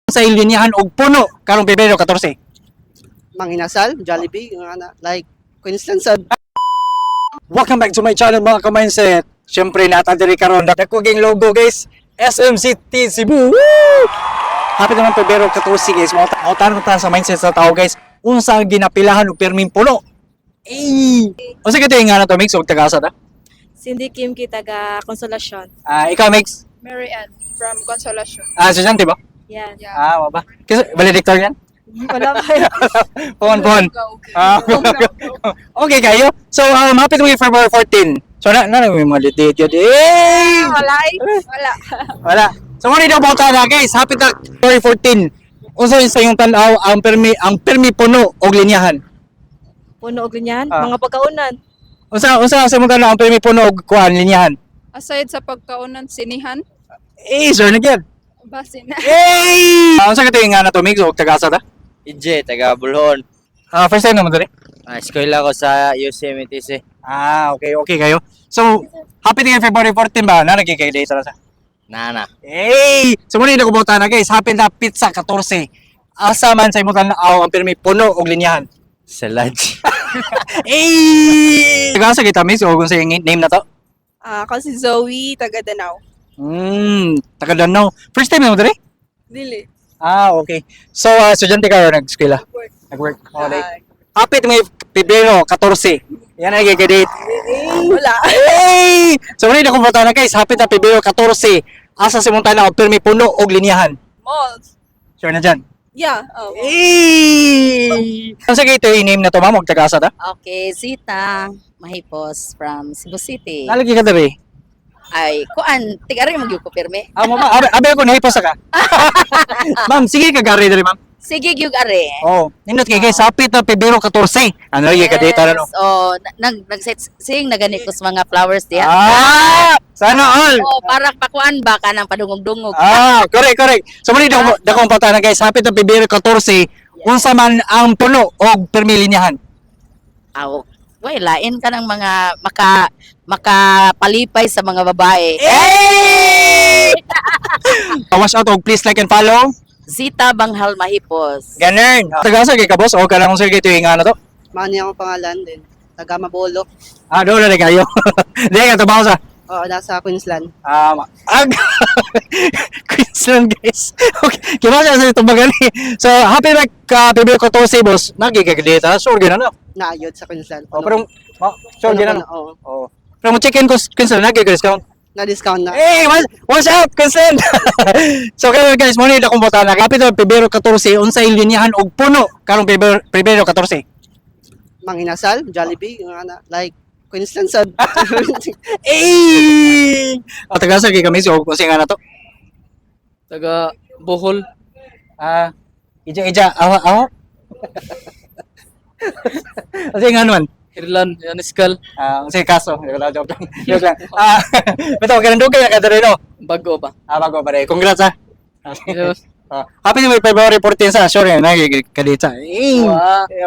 sa linyahan og puno karong Pebrero 14. Manginasal, Jollibee, yung like Queensland sa Welcome back to my channel mga ka-mindset. Siyempre natadiri karon dako ging logo guys. SMCT Cebu. Woo! Happy naman Pebrero 14 guys. Mautan ta sa mindset sa tao guys. Unsa ang ginapilahan og perming puno? Unsa kito nga na to mix og tagasa ta? Cindy Kim taga Consolacion. Ikaw mix. Mary Ann from Consolacion. Estudyante ba? Yan. Wala ba? Kasi valedictor yan? Wala ba? Pon. Okay kayo. So happy to February 14. So na may mga date yun. Wala Wala. Wala. So mo daw bota na guys. Happy to February 14. Unsa sa yung tanaw ang permi puno og linyahan? Puno og linyahan, mga pagkaunan. Unsa sa mo tanaw ang permi puno og kuan linyahan? Aside sa pagkaunan, sinihan, Sir na gyud. basin. Unsa ka tinga na to mix og tagasa ta? EJ, taga Bulhon. First time naman diri. Eskwela ko sa UCMTC. Okay kayo. So happy to February 14 ba? Na nagkikay-date sa Nana. So muna yung nakubota na guys, happy na pizza 14. Asa man sa imutan na ang permi puno og linyahan. Sa lunch. Tagasa kita miss o kung sa yung name na to? Ako si Zoe, taga Danau. Taga Danau. First time mo dali? Dili. Okay. So estudyante ka or nag-eskwela? Nag-work. Okay. Happy to Pebrero 14. Yan ang nagkikadate. Wala. So muna yung nakubota na guys, happy na Pebrero 14. Asa sa imutan na ang permi puno og linyahan. Malls. Sure na dyan. Yeah. Ang sige ito yung name na to ma'am, magtagasa ta? Okay, Zita Mahipos from Cebu City. Nalagi ka dali? Ay, kuan, tigari magyud ko pirmi. Mama, abi ako nahipos ka. Ma'am, sige ka gari dali ma'am. Sige gyud are. Nindot kay guys, hapit na Pebrero 14. Ano lagi ka data na no? Oh, nag-sing nagani ko sa mga flowers diha. Sana all. Oh, para pakuan ba ka ng padungog-dungog. Correct. So muli dakong pata na guys, hapit na Pebrero 14. Unsa man ang puno og permilinyahan. Aw, way lain ka ng mga makapalipay sa mga babae. Wash out og please like and follow. Zita Banghal Mahipos. Ganun. Tagasa kay ka boss o ka lang kung sige ito yung ano to. Mani akong pangalan din. Taga Mabolok. Doon na kayo. Di ka tabaw sa. Nasa Queensland. Queensland guys. Okay, kima siya sa itong bagani. So, happy na ka Pebrero 14 boss. Nagkikagdita. Sure gina no? Naayod sa Queensland. Pero, sure gina no? Oo. Pero mo check-in ko Queensland, nagkikadiscount. Na-discount na. What's up, Queensland? So, kayo guys, muna yung akong bota na. Happy to Pebrero 14, unsay linyahan og puno karong Pebrero 14. Manginasal, Jollibee, yung like Queensland sa Tagasa kay kami so kung nga na to. Taga Bohol. Ija, awa. Kasi nga naman. Irland, Yaniskal. Kasi kaso, joke lang. Beto, kanandog kaya ka dere no? Bago ba? Bago pa rin. Congrats ha. Yes. Happy na may February 14 sa sure na kadita.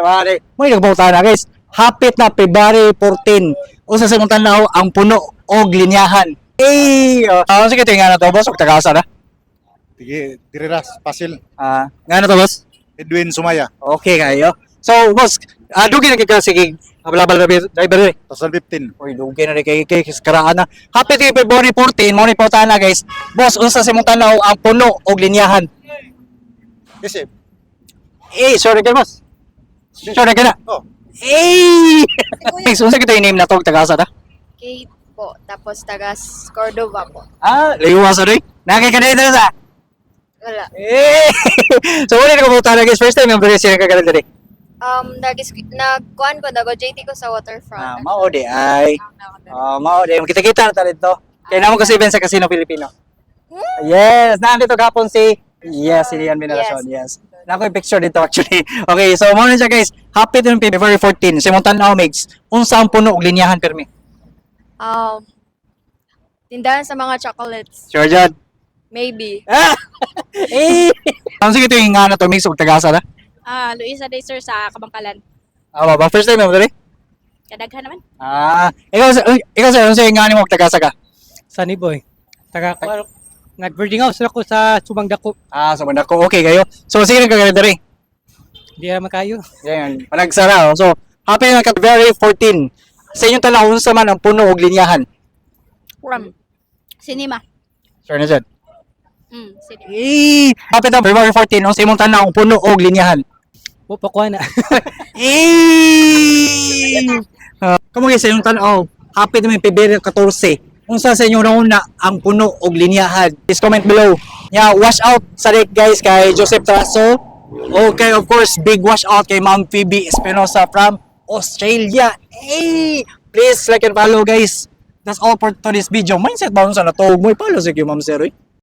Mare, mo nagbauta na guys. Happy na February 14. Usa sa mong tanaw ang puno og linyahan. Sige tinga na to boss, og tagasa na. Diriras, Pasil, Nga na to boss. Edwin Sumaya, Okay kayo. So boss, dugi na kay sige. Abala driver. Pasal 15. Uy, dugi na kay karaan na. Happy to February 14, mo ni pauta na guys. Boss, unsa sa mong tanaw ang puno og linyahan? Kasi, Sorry kayo boss. Sorry ka na. Unsa kita yung name na to, tagasa ta? Kate po, tapos taga Cordova po. Layuwa sa rin. Nakikita na sa. Wala. So, wala na kabuta na guys. First time yung Brazil na kagalan dali. Nagkuhan ko, JT ko sa waterfront. Mao di ay. Mao di. Kita-kita na tayo dito. Kaya naman kasi event sa Casino Filipino. Yes, nandito kapon si si Lian Minarason. Yes. Nako yung picture dito actually. Okay, so mo na siya guys. Happy to February 14. Simontan na mix. Unsa ang puno og linyahan permi? Tindahan sa mga chocolates. Sure John. Maybe. Ang sige ito yung nga na to mix og tagasa na? Luisa Day Sir sa Kabangkalan. Ba? First time mo dali? Kadaghan naman. Ikaw sir, ano sa'yo nga ni mo og tagasa ka? Sunny Boy. Taga Nag-boarding house ako sa Subang Dako. Ah, sa banda ko. Okay kayo. So, sige nagkagana diri. Di naman kayo. Yan, panagsara. So, happy na ka February 14. Sa inyong tanaw, unsa man ang puno og linyahan? From cinema. Sure na dyan. Cinema. Happy na February 14. Unsa imong tanaw ang puno og linyahan? O, pakuha na. Kamo guys, sa inyong tanaw, happy na may February 14. Unsa sa inyong nauna ang puno og linyahan? Please comment below. Yeah, wash out sa Rick guys kay Joseph Traso. Okay, of course, big wash out kay Ma'am Phoebe Espinosa from Australia. Hey! Please like and follow guys. That's all for today's video. Mindset ba sa natawag mo? Follow sa Ma'am Sir.